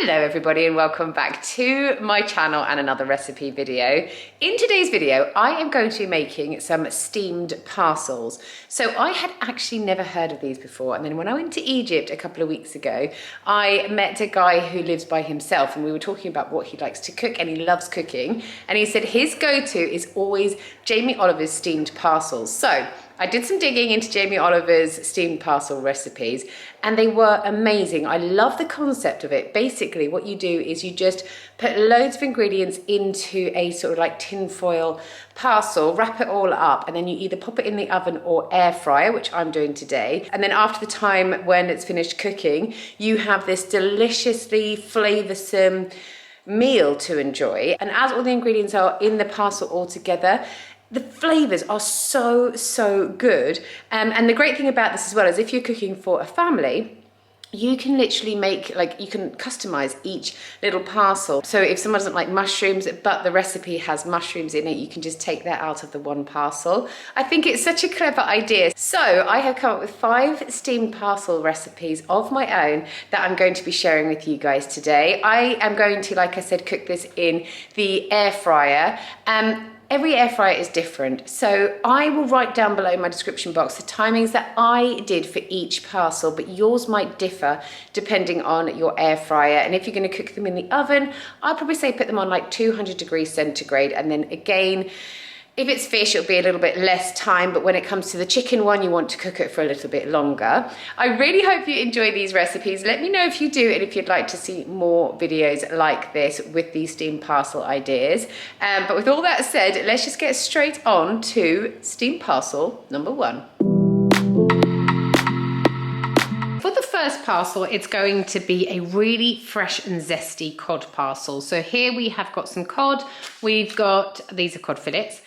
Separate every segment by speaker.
Speaker 1: Hello everybody and welcome back to my channel and another recipe video. In today's video, I am going to be making some steamed parcels. So I had actually never heard of these before, and then when I went to Egypt a couple of weeks ago, I met a guy who lives by himself and we were talking about what he likes to cook, and he loves cooking, and he said his go-to is always Jamie Oliver's steamed parcels. So I did some digging into Jamie Oliver's steamed parcel recipes and they were amazing. I love the concept of it. Basically, what you do is you just put loads of ingredients into a sort of like tin foil parcel, wrap it all up, and then you either pop it in the oven or air fryer, which I'm doing today. And then after the time when it's finished cooking, you have this deliciously flavoursome meal to enjoy. And as all the ingredients are in the parcel all together, the flavours are so good. And the great thing about this as well is if you're cooking for a family, you can literally make, you can customise each little parcel. So if someone doesn't like mushrooms, but the recipe has mushrooms in it, you can just take that out of the one parcel. I think it's such a clever idea. So I have come up with 5 steamed parcel recipes of my own that I'm going to be sharing with you guys today. I am going to, like I said, cook this in the air fryer. Every air fryer is different, so I will write down below in my description box the timings that I did for each parcel, but yours might differ depending on your air fryer. And if you're going to cook them in the oven, I'd probably say put them on like 200 degrees centigrade, and then again, if it's fish, it'll be a little bit less time, but when it comes to the chicken one, you want to cook it for a little bit longer. I really hope you enjoy these recipes. Let me know if you do and if you'd like to see more videos like this with these steamed parcel ideas. But with all that said, let's just get straight on to steamed parcel number 1. For the first parcel, it's going to be a really fresh and zesty cod parcel. So here we have got some cod. We've got, these are cod fillets,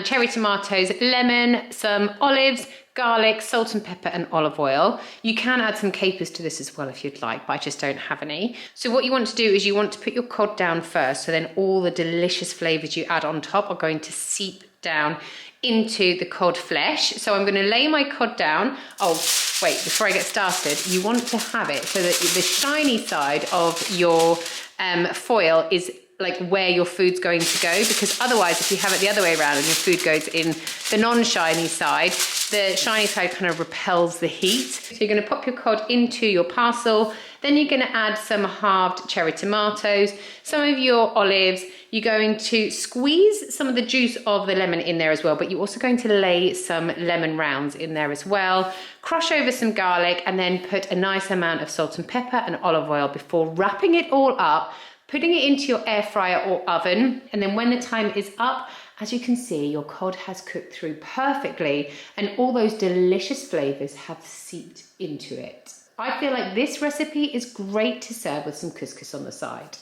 Speaker 1: cherry tomatoes, lemon, some olives, garlic, salt and pepper and olive oil. You can add some capers to this as well if you'd like, but I just don't have any. So what you want to do is you want to put your cod down first, so then all the delicious flavours you add on top are going to seep down into the cod flesh. So I'm going to lay my cod down. Oh, wait, before I get started, you want to have it so that the shiny side of your foil is like where your food's going to go, because otherwise if you have it the other way around and your food goes in the non-shiny side, the shiny side kind of repels the heat. So you're going to pop your cod into your parcel, then you're going to add some halved cherry tomatoes, some of your olives. You're going to squeeze some of the juice of the lemon in there as well, but you're also going to lay some lemon rounds in there as well. Crush over some garlic and then put a nice amount of salt and pepper and olive oil before wrapping it all up, putting it into your air fryer or oven. And then when the time is up, as you can see, your cod has cooked through perfectly and all those delicious flavours have seeped into it. I feel like this recipe is great to serve with some couscous on the side.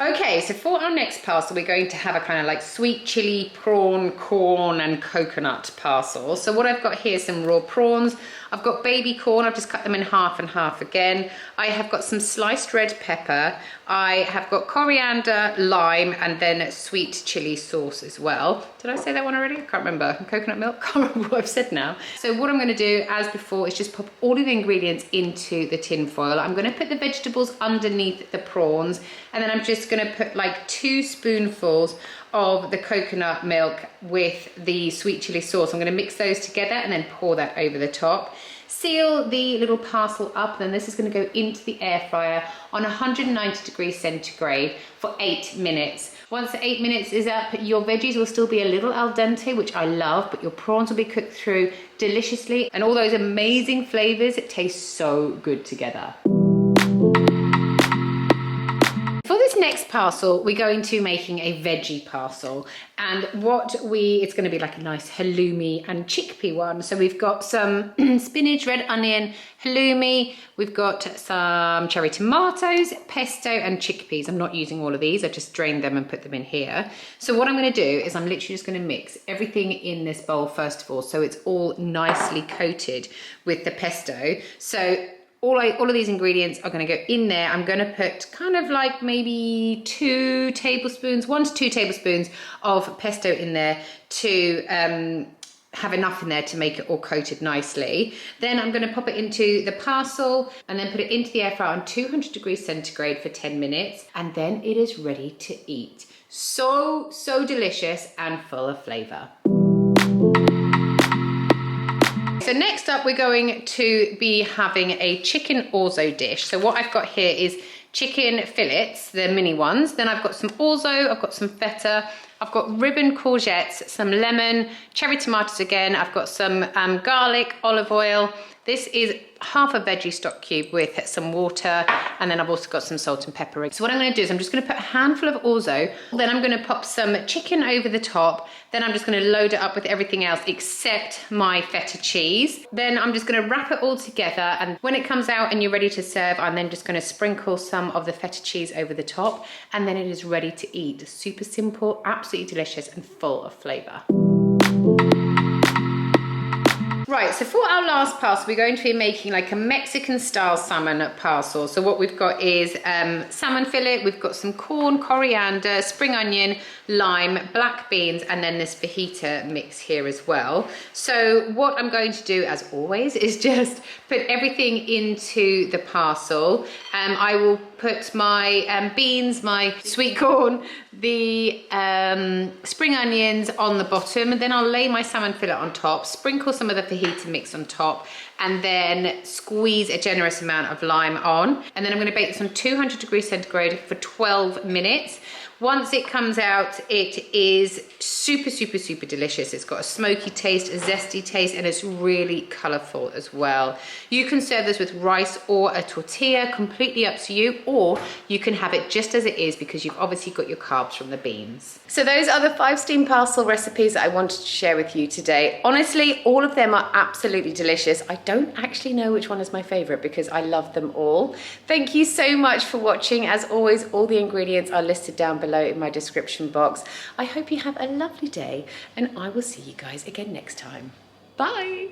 Speaker 1: Okay, so for our next parcel, we're going to have a kind of like sweet chili, prawn, corn and coconut parcel. So what I've got here is some raw prawns. I've got baby corn, I've just cut them in half and half again. I have got some sliced red pepper. I have got coriander, lime, and then sweet chili sauce as well. Did I say that one already? I can't remember. Coconut milk? Can't remember what I've said now. So what I'm gonna do, as before, is just pop all of the ingredients into the tin foil. I'm gonna put the vegetables underneath the prawns, and then I'm just gonna put like 2 spoonfuls of the coconut milk with the sweet chili sauce. I'm going to mix those together and then pour that over the top. Seal the little parcel up, and then this is going to go into the air fryer on 190 degrees centigrade for 8 minutes. Once the 8 minutes is up, your veggies will still be a little al dente, which I love, but your prawns will be cooked through deliciously, and all those amazing flavors, it tastes so good together. For this next parcel, we're going to be making a veggie parcel, and it's going to be like a nice halloumi and chickpea one. So we've got some spinach, red onion, halloumi, we've got some cherry tomatoes, pesto and chickpeas. I'm not using all of these, I just drained them and put them in here. So what I'm going to do is I'm literally just going to mix everything in this bowl first of all, so it's all nicely coated with the pesto. So all of these ingredients are going to go in there. I'm going to put kind of like maybe 1 to 2 tablespoons of pesto in there to have enough in there to make it all coated nicely. Then I'm going to pop it into the parcel and then put it into the air fryer on 200 degrees centigrade for 10 minutes. And then it is ready to eat. So delicious and full of flavor. So next up, we're going to be having a chicken orzo dish. So what I've got here is chicken fillets, the mini ones. Then I've got some orzo, I've got some feta, I've got ribbon courgettes, some lemon, cherry tomatoes again. I've got some garlic, olive oil. This is half a veggie stock cube with some water, and then I've also got some salt and pepper. So what I'm going to do is I'm just going to put a handful of orzo, then I'm going to pop some chicken over the top, then I'm just going to load it up with everything else except my feta cheese. Then I'm just going to wrap it all together, and when it comes out and you're ready to serve, I'm then just going to sprinkle some of the feta cheese over the top, and then it is ready to eat. Super simple, absolutely delicious and full of flavour. Right, so for our last parcel, we're going to be making like a Mexican style salmon parcel. So what we've got is salmon fillet, we've got some corn, coriander, spring onion, lime, black beans, and then this fajita mix here as well. So what I'm going to do, as always, is just put everything into the parcel. I will put my beans, my sweet corn, the spring onions on the bottom, and then I'll lay my salmon fillet on top, sprinkle some of the fajita mix on top, and then squeeze a generous amount of lime on. And then I'm going to bake this on 200 degrees centigrade for 12 minutes. Once it comes out, it is super delicious. It's got a smoky taste, a zesty taste, and it's really colorful as well. You can serve this with rice or a tortilla, completely up to you, or you can have it just as it is because you've obviously got your carbs from the beans. So those are the 5 steamed parcel recipes that I wanted to share with you today. Honestly, all of them are absolutely delicious. I don't actually know which one is my favorite because I love them all. Thank you so much for watching. As always, all the ingredients are listed down below in my description box. I hope you have a lovely day, and I will see you guys again next time. Bye.